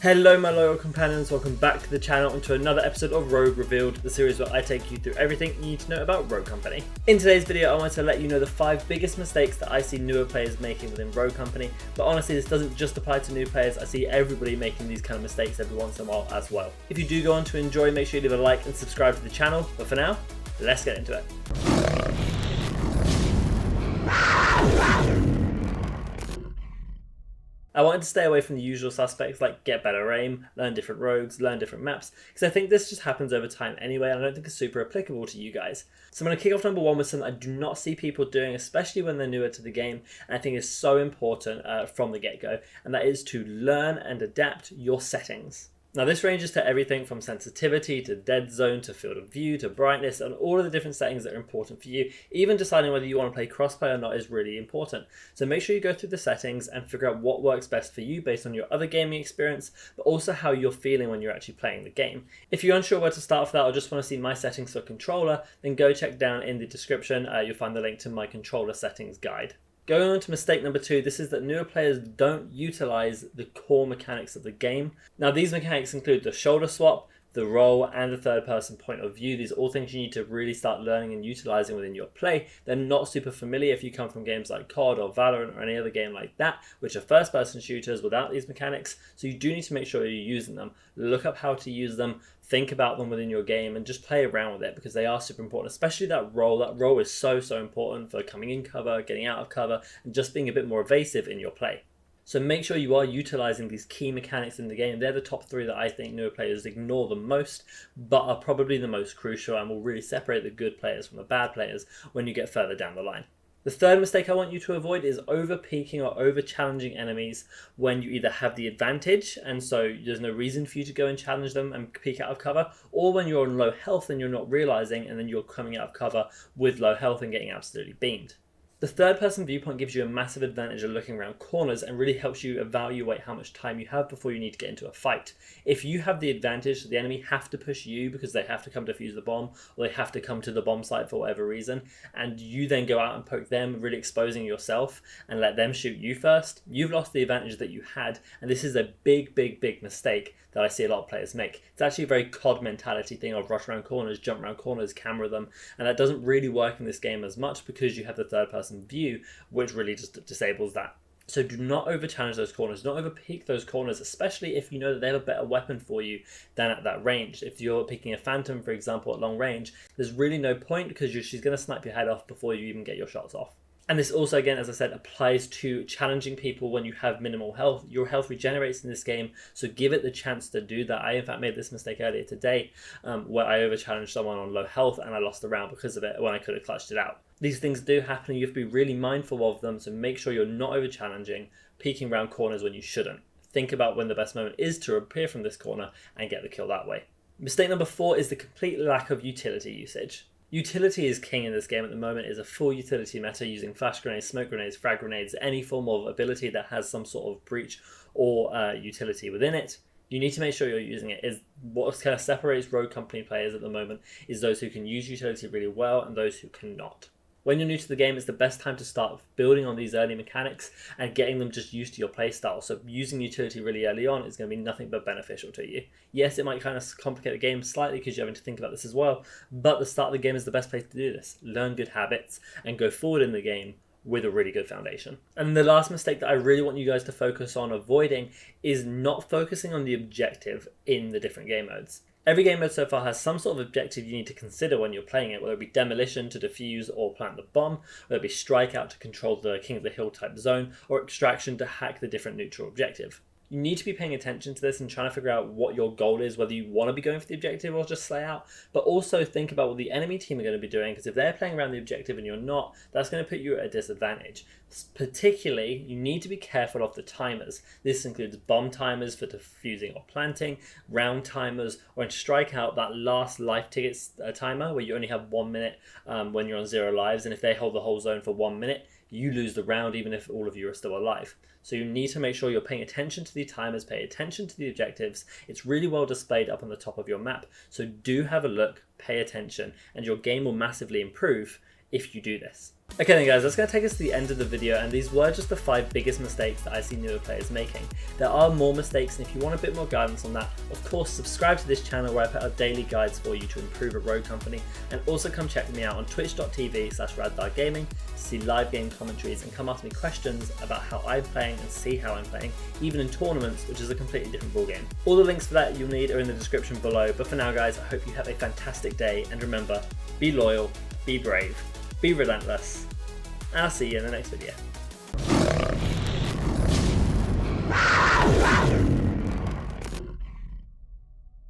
Hello my loyal companions, welcome back to the channel and to another episode of Rogue Revealed, the series where I take you through everything you need to know about Rogue Company. In today's video I want to let you know the 5 biggest mistakes that I see newer players making within Rogue Company, but honestly this doesn't just apply to new players, I see everybody making these kind of mistakes every once in a while as well. If you do go on to enjoy, make sure you leave a like and subscribe to the channel, but for now, let's get into it. I wanted to stay away from the usual suspects like get better aim, learn different rogues, learn different maps, because I think this just happens over time anyway and I don't think it's super applicable to you guys. So I'm going to kick off number 1 with something I do not see people doing, especially when they're newer to the game, and I think is so important from the get-go, and that is to learn and adapt your settings. Now this ranges to everything from sensitivity to dead zone to field of view to brightness and all of the different settings that are important for you. Even deciding whether you want to play crossplay or not is really important. So make sure you go through the settings and figure out what works best for you based on your other gaming experience, but also how you're feeling when you're actually playing the game. If you're unsure where to start for that or just want to see my settings for controller, then go check down in the description. You'll find the link to my controller settings guide. Going on to mistake number 2, this is that newer players don't utilize the core mechanics of the game. Now these mechanics include the shoulder swap, the roll, and the third person point of view. These are all things you need to really start learning and utilizing within your play. They're not super familiar if you come from games like COD or Valorant or any other game like that, which are first person shooters without these mechanics. So you do need to make sure you're using them. Look up how to use them, think about them within your game, and just play around with it because they are super important, especially that roll. That roll is so important for coming in cover, getting out of cover, and just being a bit more evasive in your play. So make sure you are utilizing these key mechanics in the game. They're the top 3 that I think newer players ignore the most, but are probably the most crucial and will really separate the good players from the bad players when you get further down the line. The third mistake I want you to avoid is over-peaking or over-challenging enemies when you either have the advantage and so there's no reason for you to go and challenge them and peek out of cover, or when you're on low health and you're not realizing and then you're coming out of cover with low health and getting absolutely beamed. The third person viewpoint gives you a massive advantage of looking around corners and really helps you evaluate how much time you have before you need to get into a fight. If you have the advantage that the enemy have to push you because they have to come defuse the bomb or they have to come to the bomb site for whatever reason, and you then go out and poke them, really exposing yourself and let them shoot you first, you've lost the advantage that you had, and this is a big mistake that I see a lot of players make. It's actually a very COD mentality thing of rush around corners, jump around corners, camera them, and that doesn't really work in this game as much because you have the third person view, which really just disables that. So do not over challenge those corners, don't over peek those corners, especially if you know that they have a better weapon for you than at that range. If you're picking a Phantom, for example, at long range, there's really no point because she's going to snipe your head off before you even get your shots off. And this also, again, as I said, applies to challenging people when you have minimal health. Your health regenerates in this game, so give it the chance to do that. I, in fact, made this mistake earlier today where I over-challenged someone on low health and I lost the round because of it when I could have clutched it out. These things do happen and you have to be really mindful of them, so make sure you're not over-challenging, peeking around corners when you shouldn't. Think about when the best moment is to appear from this corner and get the kill that way. Mistake number 4 is the complete lack of utility usage. Utility is king in this game at the moment. Is a full utility meta using flash grenades, smoke grenades, frag grenades, any form of ability that has some sort of breach or utility within it. You need to make sure you're using it. Is what kind of separates Rogue Company players at the moment is those who can use utility really well and those who cannot. When you're new to the game, it's the best time to start building on these early mechanics and getting them just used to your playstyle. So using utility really early on is going to be nothing but beneficial to you. Yes, it might kind of complicate the game slightly because you're having to think about this as well, but the start of the game is the best place to do this. Learn good habits and go forward in the game with a really good foundation. And the last mistake that I really want you guys to focus on avoiding is not focusing on the objective in the different game modes. Every game mode so far has some sort of objective you need to consider when you're playing it, whether it be demolition to defuse or plant the bomb, whether it be strikeout to control the King of the Hill type zone, or extraction to hack the different neutral objective. You need to be paying attention to this and trying to figure out what your goal is, whether you want to be going for the objective or just slay out, but also think about what the enemy team are going to be doing, because if they're playing around the objective and you're not, that's going to put you at a disadvantage. Particularly, you need to be careful of the timers. This includes bomb timers for defusing or planting, round timers, or in strikeout, that last life tickets timer where you only have 1 minute when you're on 0 lives, and if they hold the whole zone for 1 minute, you lose the round even if all of you are still alive. So you need to make sure you're paying attention to the timers, pay attention to the objectives. It's really well displayed up on the top of your map. So do have a look, pay attention, and your game will massively improve if you do this. Okay then guys, that's going to take us to the end of the video, and these were just the 5 biggest mistakes that I see newer players making. There are more mistakes, and if you want a bit more guidance on that, of course subscribe to this channel where I put out daily guides for you to improve at Rogue Company, and also come check me out on twitch.tv/RadtharGaming to see live game commentaries and come ask me questions about how I'm playing and see how I'm playing, even in tournaments, which is a completely different ballgame. All the links for that you'll need are in the description below, but for now guys, I hope you have a fantastic day, and remember, be loyal, be brave, be relentless, and I'll see you in the next video.